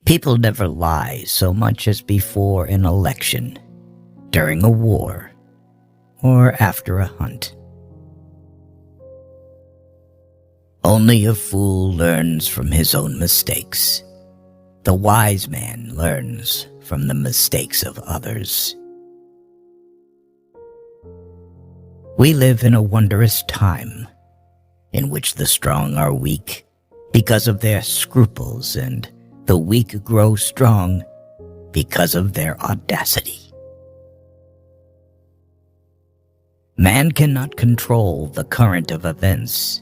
People never lie so much as before an election, during a war, or after a hunt. Only a fool learns from his own mistakes. The wise man learns from the mistakes of others. We live in a wondrous time in which the strong are weak because of their scruples, and the weak grow strong because of their audacity. Man cannot control the current of events.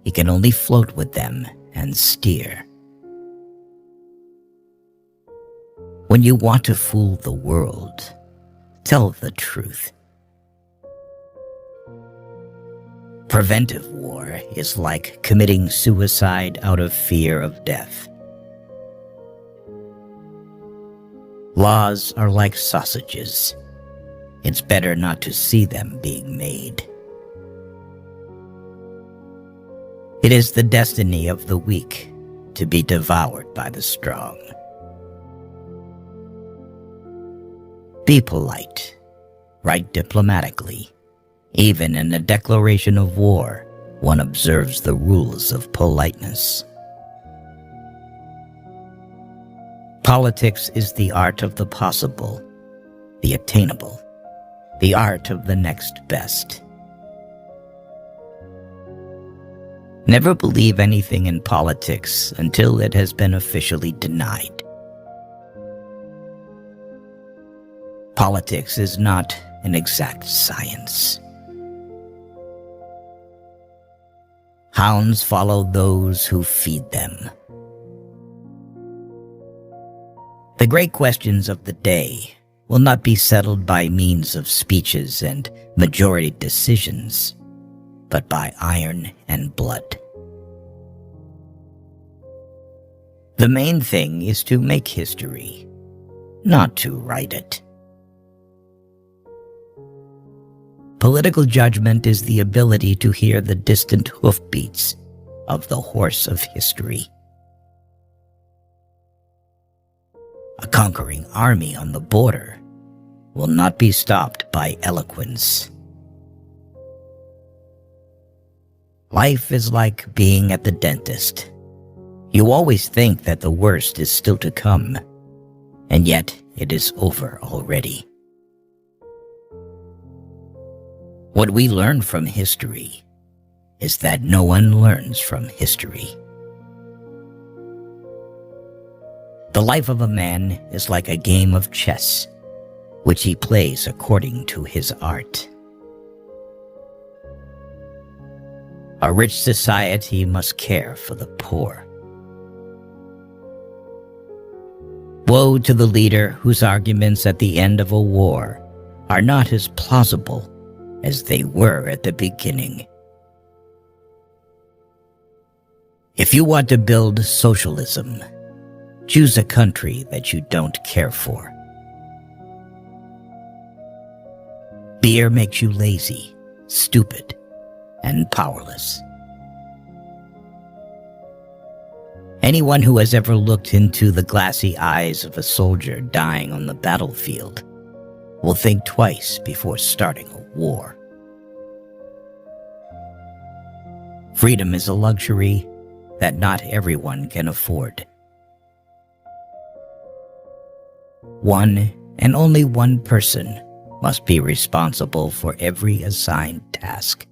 He can only float with them and steer. When you want to fool the world, tell the truth. Preventive war is like committing suicide out of fear of death. Laws are like sausages. It's better not to see them being made. It is the destiny of the weak to be devoured by the strong. Be polite. Write diplomatically. Even in a declaration of war, one observes the rules of politeness. Politics is the art of the possible, the attainable, the art of the next best. Never believe anything in politics until it has been officially denied. Politics is not an exact science. Hounds follow those who feed them. The great questions of the day will not be settled by means of speeches and majority decisions, but by iron and blood. The main thing is to make history, not to write it. Political judgment is the ability to hear the distant hoofbeats of the horse of history. A conquering army on the border will not be stopped by eloquence. Life is like being at the dentist. You always think that the worst is still to come, and yet it is over already. What we learn from history is that no one learns from history. The life of a man is like a game of chess, which he plays according to his art. A rich society must care for the poor. Woe to the leader whose arguments at the end of a war are not as plausible as they were at the beginning. If you want to build socialism, choose a country that you don't care for. Beer makes you lazy, stupid, and powerless. Anyone who has ever looked into the glassy eyes of a soldier dying on the battlefield will think twice before starting a war. Freedom is a luxury that not everyone can afford. One and only one person must be responsible for every assigned task.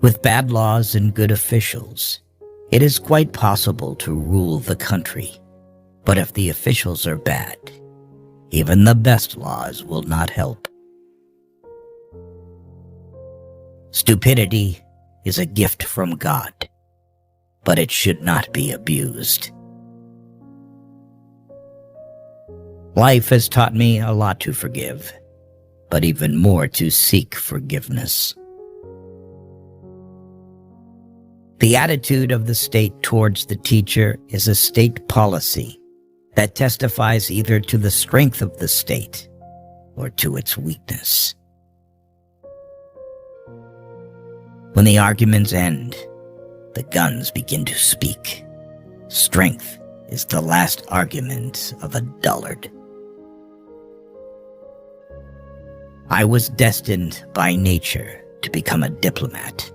With bad laws and good officials, it is quite possible to rule the country. But if the officials are bad, even the best laws will not help. Stupidity is a gift from God, but it should not be abused. Life has taught me a lot to forgive, but even more to seek forgiveness. The attitude of the state towards the teacher is a state policy that testifies either to the strength of the state or to its weakness. When the arguments end, the guns begin to speak. strength is the last argument of a dullard. I was destined by nature to become a diplomat.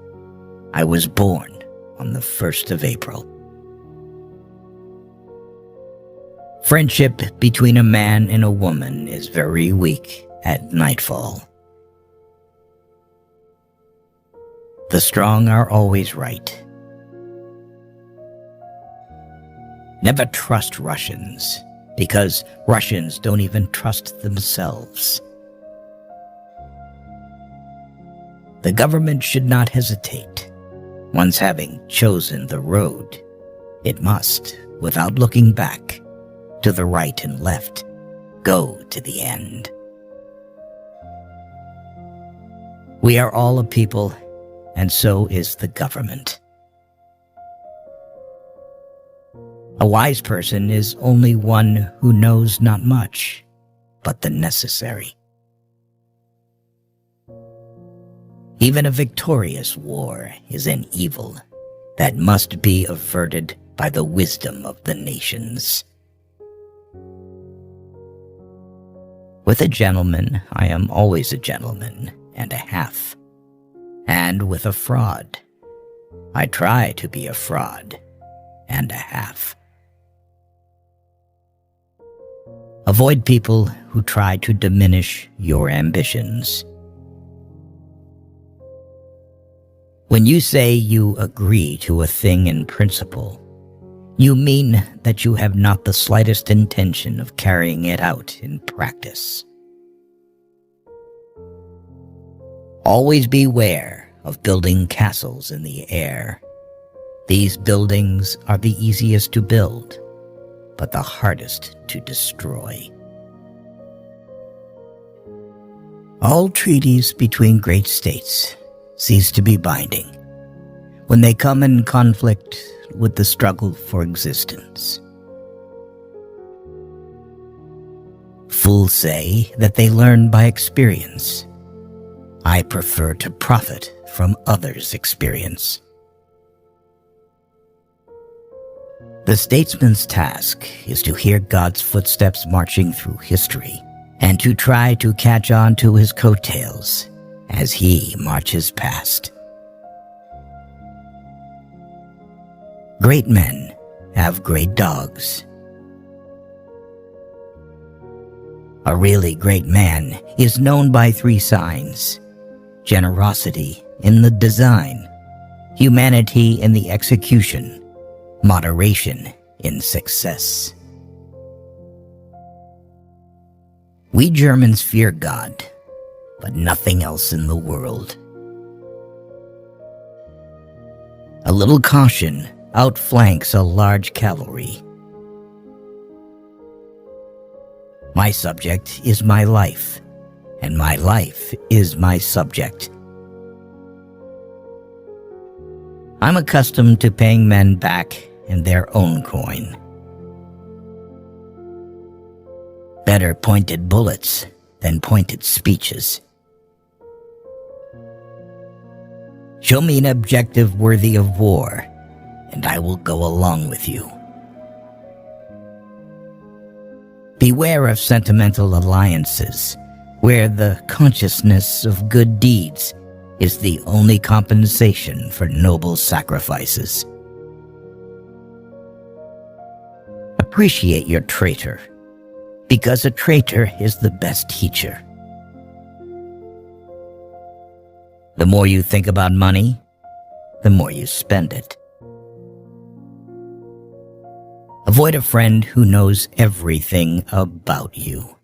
I was born on the 1st of April. Friendship between a man and a woman is very weak at nightfall. The strong are always right. Never trust Russians, because Russians don't even trust themselves. The government should not hesitate. Once having chosen the road, it must, without looking back, to the right and left, go to the end. We are all a people, and so is the government. A wise person is only one who knows not much, but the necessary. Even a victorious war is an evil that must be averted by the wisdom of the nations. With a gentleman, I am always a gentleman and a half. And with a fraud, I try to be a fraud and a half. Avoid people who try to diminish your ambitions. When you say you agree to a thing in principle, you mean that you have not the slightest intention of carrying it out in practice. Always beware of building castles in the air. These buildings are the easiest to build, but the hardest to destroy. All treaties between great states cease to be binding when they come in conflict with the struggle for existence. Fools say that they learn by experience. I prefer to profit from others' experience. The statesman's task is to hear God's footsteps marching through history and to try to catch on to his coattails as he marches past. Great men have great dogs. A really great man is known by 3 signs: generosity in the design, humanity in the execution, moderation in success. We Germans fear God, but nothing else in the world. A little caution outflanks a large cavalry. My subject is my life, and my life is my subject. I'm accustomed to paying men back in their own coin. Better pointed bullets than pointed speeches. Show me an objective worthy of war, and I will go along with you. Beware of sentimental alliances, where the consciousness of good deeds is the only compensation for noble sacrifices. Appreciate your traitor, because a traitor is the best teacher. The more you think about money, the more you spend it. Avoid a friend who knows everything about you.